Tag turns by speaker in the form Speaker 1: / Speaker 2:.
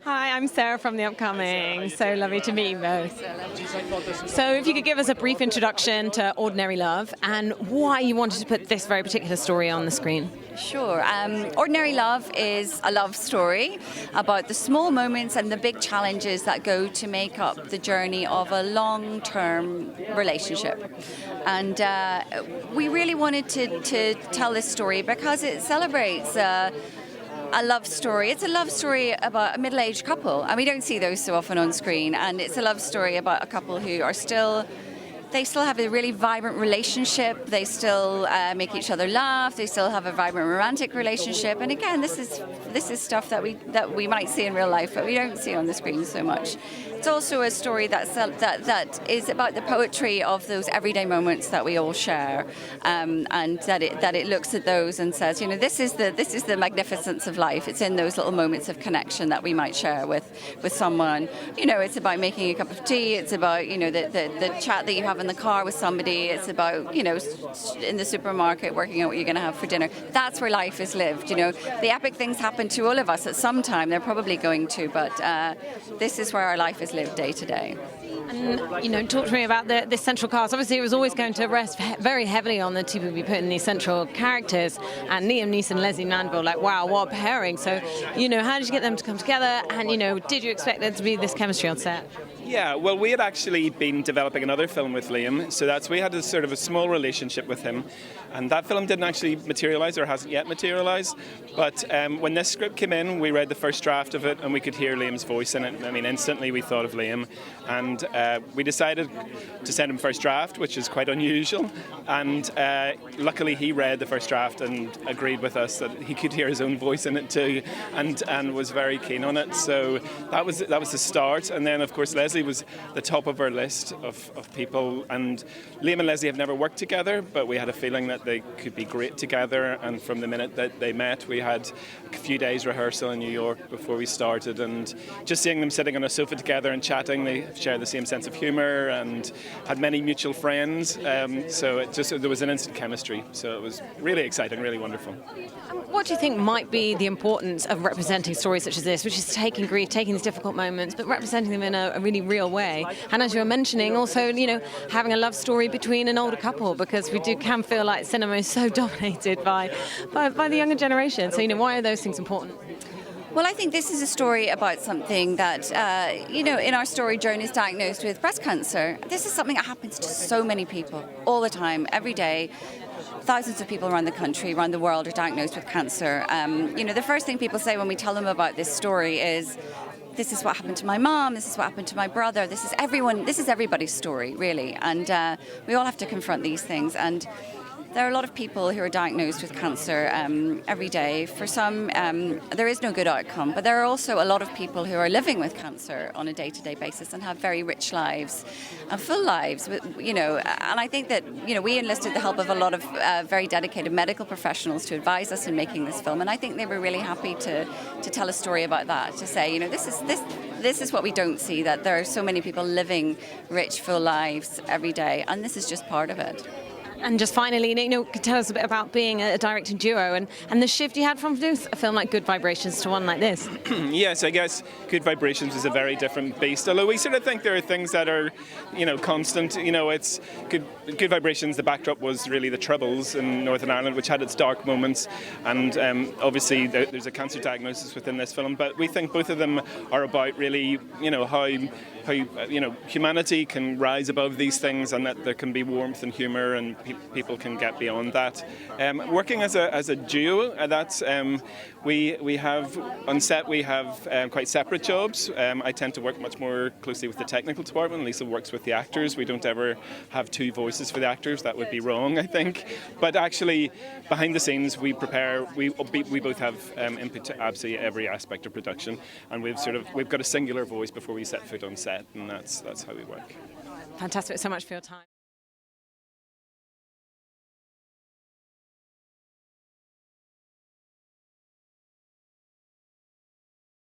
Speaker 1: Hi, I'm Sarah from The Upcoming. So lovely to meet you both. So if you could give us a brief introduction to Ordinary Love and why you wanted to put this very particular story on the screen.
Speaker 2: Sure. Ordinary Love is a love story about the small moments and the big challenges that go to make up the journey of a long-term relationship. And we really wanted to tell this story because it celebrates a love story. It's a love story about a middle-aged couple, and we don't see those so often on screen. And it's a love story about a couple who are still have a really vibrant relationship. They still make each other laugh. They still have a vibrant romantic relationship. And again, this is stuff that we might see in real life, but we don't see on the screen so much. It's also a story that is about the poetry of those everyday moments that we all share, and that it looks at those and says, you know, this is the magnificence of life. It's in those little moments of connection that we might share with someone. You know, it's about making a cup of tea. It's about, you know, the chat that you have in the car with somebody. It's about, you know, in the supermarket working out what you're going to have for dinner. That's where life is lived. You know, the epic things happen to all of us at some time. They're probably going to, but this is where our life is lived day to day.
Speaker 1: And, you know, talk to me about this central cast. Obviously, it was always going to rest very heavily on the two people we put in these central characters. And Liam Neeson and Lesley Manville, like, wow, what a pairing. So, you know, how did you get them to come together? And, you know, did you expect there to be this chemistry on set?
Speaker 3: Yeah, well, we had actually been developing another film with Liam, so we had a sort of a small relationship with him, and that film didn't actually materialise, or hasn't yet materialised. But when this script came in, we read the first draft of it, and we could hear Liam's voice in it. I mean, instantly we thought of Liam, and we decided to send him first draft, which is quite unusual. And luckily, he read the first draft and agreed with us that he could hear his own voice in it too, and was very keen on it. So that was the start, and then of course Lesley was the top of our list of people, and Liam and Lesley have never worked together, but we had a feeling that they could be great together, and from the minute that they met, we had a few days rehearsal in New York before we started, and just seeing them sitting on a sofa together and chatting, they share the same sense of humour and had many mutual friends, so there was an instant chemistry, so it was really exciting, really wonderful.
Speaker 1: What do you think might be the importance of representing stories such as this, which is taking grief, taking these difficult moments, but representing them in a really real way? And as you were mentioning, also, you know, having a love story between an older couple, because we can feel like cinema is so dominated by the younger generation. So, you know, why are those things important?
Speaker 2: Well, I think this is a story about something that, you know, in our story, Joan is diagnosed with breast cancer. This is something that happens to so many people all the time, every day. Thousands of people around the country, around the world, are diagnosed with cancer. You know, the first thing people say when we tell them about this story is, this is what happened to my mom, this is what happened to my brother, this is everybody's story, really. And we all have to confront these things. And there are a lot of people who are diagnosed with cancer every day. For some, there is no good outcome, but there are also a lot of people who are living with cancer on a day-to-day basis and have very rich lives and full lives, you know. And I think that, you know, we enlisted the help of a lot of very dedicated medical professionals to advise us in making this film, and I think they were really happy to tell a story about that, to say, you know, this is what we don't see, that there are so many people living rich, full lives every day, and this is just part of it.
Speaker 1: And just finally, you know, tell us a bit about being a directing duo and the shift you had from doing a film like Good Vibrations to one like this.
Speaker 3: Yes, I guess Good Vibrations is a very different beast, although we sort of think there are things that are, you know, constant. You know, it's Good Vibrations, the backdrop was really the Troubles in Northern Ireland, which had its dark moments, and obviously there's a cancer diagnosis within this film, but we think both of them are about really, you know, how you know, humanity can rise above these things, and that there can be warmth and humour, and people can get beyond that. Working as a duo, we have on set, we have quite separate jobs. I tend to work much more closely with the technical department. Lisa works with the actors. We don't ever have two voices for the actors. That would be wrong, I think. But actually, behind the scenes, we both have input to absolutely every aspect of production, and we've got a singular voice before we set foot on set, and that's how we work.
Speaker 1: Fantastic. So much for your time.